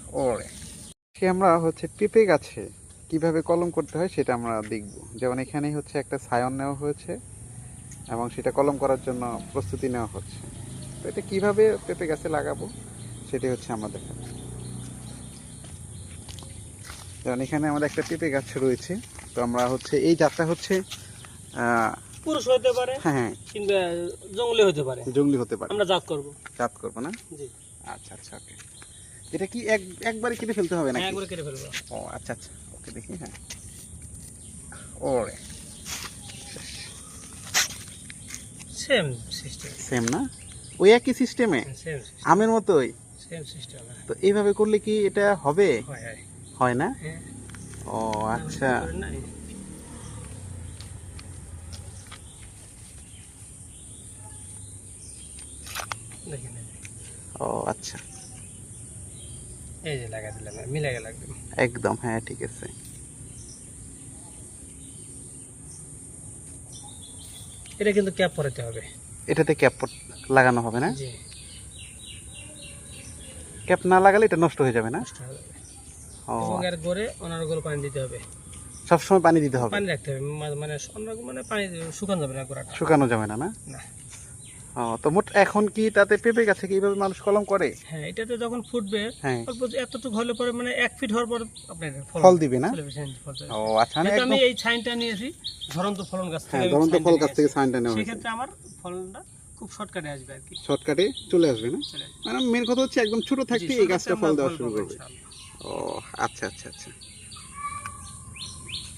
ওরে আমরা হচ্ছে পেঁপে গাছে কিভাবে কলম করতে হয় সেটা আমরা দেখব। যেমন এখানেই হচ্ছে একটা ছায়ন নেওয়া হয়েছে এবং সেটা কলম করার জন্য প্রস্তুতি নেওয়া হচ্ছে। তো এটা কিভাবে পেঁপে গাছে লাগাবো সেটাই হচ্ছে আমরা দেখাবো। যেমন এখানে আমাদের একটা পেঁপে গাছ রয়েছে। তো আমরা হচ্ছে এই জাতটা হচ্ছে পুরুষ হতে পারে, হ্যাঁ, কিংবা জঙ্গলি হতে পারে। জঙ্গলি হতে পারে, আমরা জাত করব। জাত করব না? জি। আচ্ছা আচ্ছা, ওকে। এটা কি একবারে কেটে ফেলতে হবে নাকি? একবারে কেটে ফেলবো। ও আচ্ছা আচ্ছা, ওকে, দেখি। হ্যাঁ, ওরে সেম সিস্টেম। সেম না? ওই একই সিস্টেমে, সেম আমের মতোই সেম সিস্টেম। তো এইভাবে করলে কি এটা হবে? হয় হয়। হয় না? হ্যাঁ। ও আচ্ছা। দেখেন, ও আচ্ছা, এই যে লাগা দিলাম, মিলে গেল একদম। একদম, হ্যাঁ, ঠিক আছে। এটা কিন্তু ক্যাপ পরাতে হবে। এটাতে ক্যাপ লাগানো হবে না? জি। ক্যাপ না লাগালে এটা নষ্ট হয়ে যাবে না? নষ্ট হয়ে যাবে। ও, এবং এর গোড়ে অনারগুলো পানি দিতে হবে। সব সময় পানি দিতে হবে? পানি রাখতে হবে, মানে মানে পানি শুকানো যাবে না, গোড়াটা শুকানো যাবে না? না। না। ও, তো মোট এখন কি তাতে পেঁপে গাছে কি এইভাবে মানুষ কলম করে? হ্যাঁ, এটাতে যখন ফুটবে, হ্যাঁ, অল্প এতটুকু হলে পরে মানে 1 ফিট হওয়ার পর আপনার ফল দিবে না? ও আচ্ছা, মানে আমি একদম এই ছাইনটা নিয়েছি ঝরন্ত ফলন গাছ থেকে। হ্যাঁ, ধরুন তো ফল গাছ থেকে সাইনটা নেওয়া হয়েছে। সেক্ষেত্রে আমার ফলনটা খুব শর্টকাটে আসবে আর কি। শর্টকাটে চলে আসবে না? চলে আসবে। মানে মেন কথা হচ্ছে একদম ছোট থাকতে জি, এই গাছটা আমরা ফল দেওয়া ফল শুরু পাবো করবে। ইনশাআল্লাহ। ও আচ্ছা আচ্ছা আচ্ছা।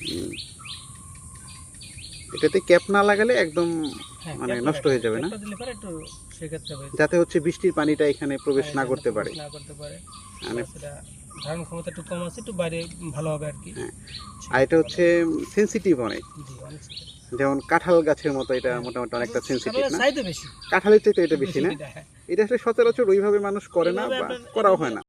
হুম। এটাতে ক্যাপ না লাগালে একদম হ্যাঁ, মানে ক্যাপটা নষ্ট হয়ে যাবে না? ক্যাপটা দিলে পরে একটু সেক্ষেত্রে হবে। যাতে হচ্ছে বৃষ্টির পানিটা এখানে প্রবেশ না হ্যাঁ, করতে পারে। না করতে পারে। মানে সেটা ধারণ ক্ষমতা একটু কম আছে, একটু বাইরে ভালো হবে আর কি। হ্যাঁ, আর এটা হচ্ছে সেনসিটিভ অনেক। জি, অনেক সেটা। যেমন কাঁঠাল গাছের মতো এটা মোটামুটি অনেকটা সেনসিটিভ না? চাইতে বেশি। কাঁঠালের চাইতে এটা বেশি না? হ্যাঁ। এটা আসলে সচরাচর ওইভাবে মানুষ করে না এইভাবে বা আপনার- করাও হয় না।